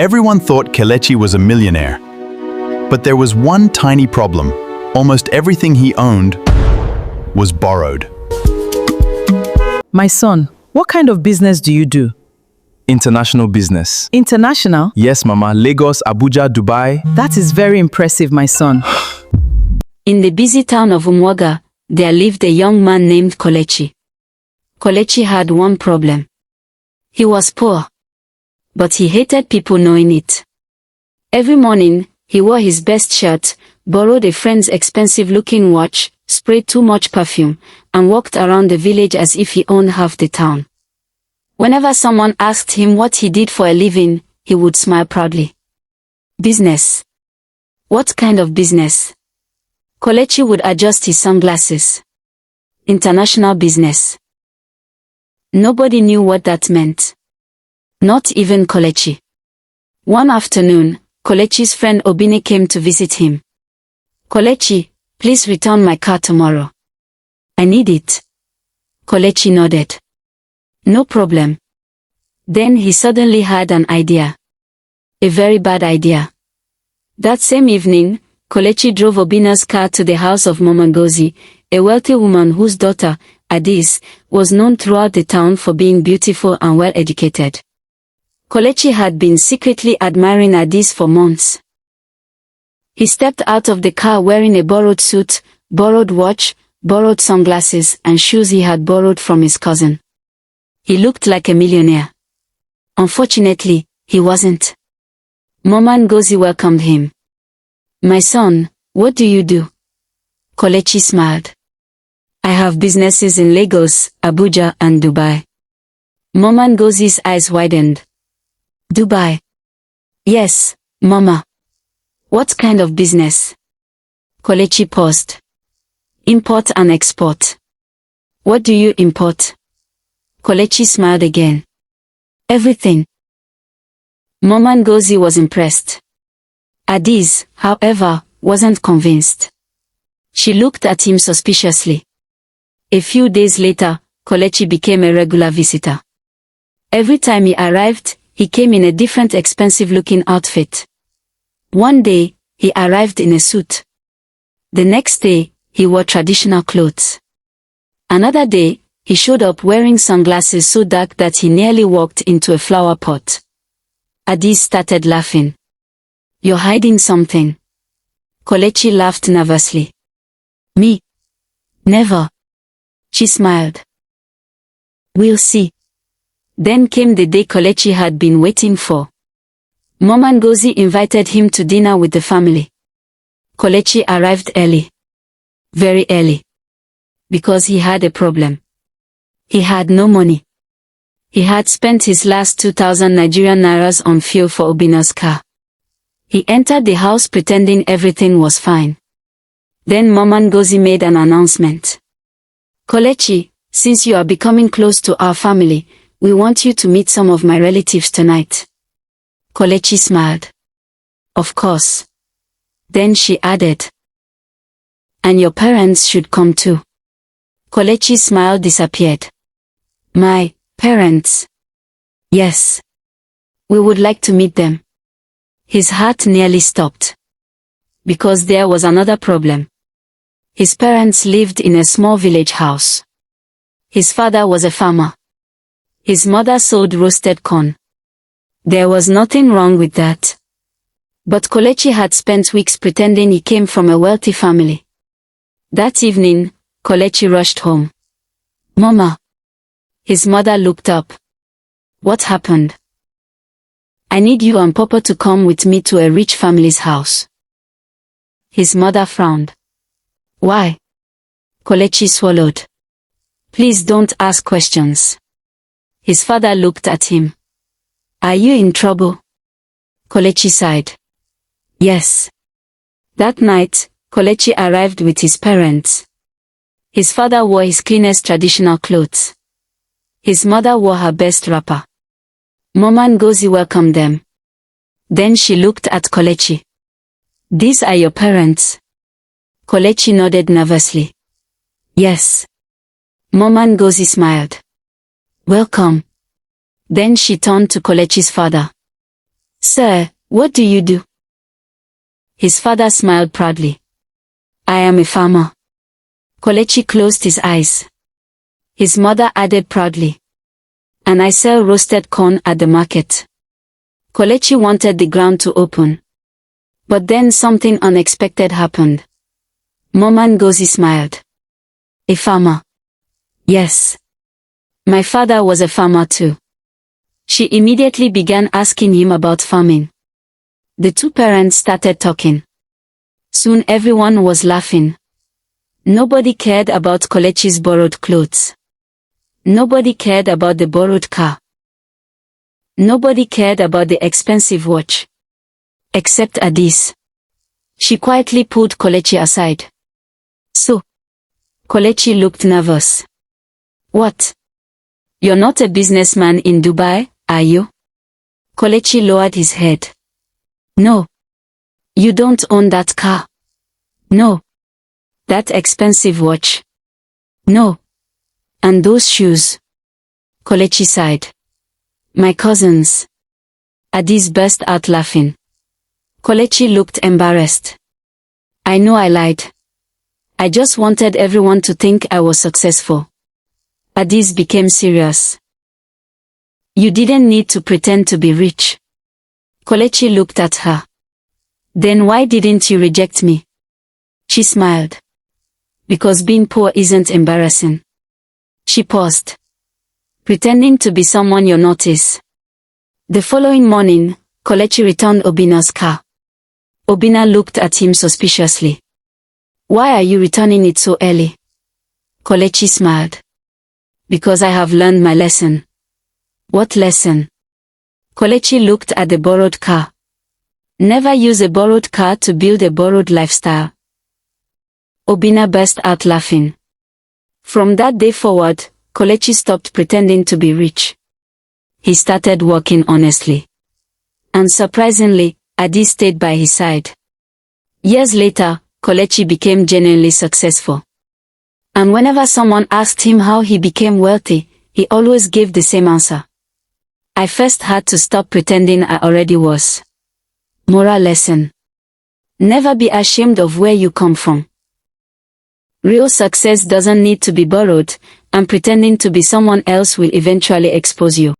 Everyone thought Kelechi was a millionaire. But there was one tiny problem. Almost everything he owned was borrowed. My son, what kind of business do you do? International business. International? Yes, Mama. Lagos, Abuja, Dubai. That is very impressive, my son. In the busy town of Umuaga, there lived a young man named Kelechi. Kelechi had one problem. He was poor. But he hated people knowing it. Every morning, he wore his best shirt, borrowed a friend's expensive-looking watch, sprayed too much perfume, and walked around the village as if he owned half the town. Whenever someone asked him what he did for a living, he would smile proudly. Business. What kind of business? Kelechi would adjust his sunglasses. International business. Nobody knew what that meant. Not even Kelechi. One afternoon, Kelechi's friend Obine came to visit him. Kelechi, please return my car tomorrow. I need it. Kelechi nodded. No problem. Then he suddenly had an idea. A very bad idea. That same evening, Kelechi drove Obine's car to the house of Mama Ngozi, a wealthy woman whose daughter, Adaeze, was known throughout the town for being beautiful and well-educated. Kelechi had been secretly admiring Adaeze for months. He stepped out of the car wearing a borrowed suit, borrowed watch, borrowed sunglasses, and shoes he had borrowed from his cousin. He looked like a millionaire. Unfortunately, he wasn't. Mama Ngozi welcomed him. My son, what do you do? Kelechi smiled. I have businesses in Lagos, Abuja, and Dubai. Mama Ngozi's eyes widened. Dubai. Yes, Mama. What kind of business? Kelechi paused. Import and export. What do you import? Kelechi smiled again. Everything. Mama Ngozi was impressed. Adaeze, however, wasn't convinced. She looked at him suspiciously. A few days later, Kelechi became a regular visitor. Every time he arrived, he came in a different expensive-looking outfit. One day, he arrived in a suit. The next day, he wore traditional clothes. Another day, he showed up wearing sunglasses so dark that he nearly walked into a flower pot. Adaeze started laughing. You're hiding something. Kelechi laughed nervously. Me? Never. She smiled. We'll see. Then came the day Kelechi had been waiting for. Mama Ngozi invited him to dinner with the family. Kelechi arrived early. Very early. Because he had a problem. He had no money. He had spent his last 2,000 Nigerian nairas on fuel for Obine's car. He entered the house pretending everything was fine. Then Mama Ngozi made an announcement. Kelechi, since you are becoming close to our family, we want you to meet some of my relatives tonight. Kelechi smiled. Of course. Then she added. And your parents should come too. Kelechi's smile disappeared. My parents? Yes. We would like to meet them. His heart nearly stopped. Because there was another problem. His parents lived in a small village house. His father was a farmer. His mother sold roasted corn. There was nothing wrong with that. But Kelechi had spent weeks pretending he came from a wealthy family. That evening, Kelechi rushed home. Mama. His mother looked up. What happened? I need you and Papa to come with me to a rich family's house. His mother frowned. Why? Kelechi swallowed. Please don't ask questions. His father looked at him. Are you in trouble? Kelechi sighed. Yes. That night, Kelechi arrived with his parents. His father wore his cleanest traditional clothes. His mother wore her best wrapper. Mama Ngozi welcomed them. Then she looked at Kelechi. These are your parents? Kelechi nodded nervously. Yes. Mama Ngozi smiled. Welcome. Then she turned to Kelechi's father. Sir, what do you do? His father smiled proudly. I am a farmer. Kelechi closed his eyes. His mother added proudly. And I sell roasted corn at the market. Kelechi wanted the ground to open. But then something unexpected happened. Mama Ngozi smiled. A farmer. Yes. My father was a farmer too. She immediately began asking him about farming. The two parents started talking. Soon everyone was laughing. Nobody cared about Kelechi's borrowed clothes. Nobody cared about the borrowed car. Nobody cared about the expensive watch. Except Adaeze. She quietly pulled Kelechi aside. So? Kelechi looked nervous. What? You're not a businessman in Dubai, are you? Kelechi lowered his head. No. You don't own that car. No. That expensive watch. No. And those shoes. Kelechi sighed. My cousins. Adaeze burst out laughing. Kelechi looked embarrassed. I know I lied. I just wanted everyone to think I was successful. Adaeze became serious. You didn't need to pretend to be rich. Kelechi looked at her. Then why didn't you reject me? She smiled. Because being poor isn't embarrassing. She paused. Pretending to be someone you're not is. The following morning, Kelechi returned Obina's car. Obina looked at him suspiciously. Why are you returning it so early? Kelechi smiled. Because I have learned my lesson. What lesson? Kelechi looked at the borrowed car. Never use a borrowed car to build a borrowed lifestyle. Obina burst out laughing. From that day forward, Kelechi stopped pretending to be rich. He started working honestly. And surprisingly, Adaeze stayed by his side. Years later, Kelechi became genuinely successful. And whenever someone asked him how he became wealthy, he always gave the same answer. I first had to stop pretending I already was. Moral lesson. Never be ashamed of where you come from. Real success doesn't need to be borrowed, and pretending to be someone else will eventually expose you.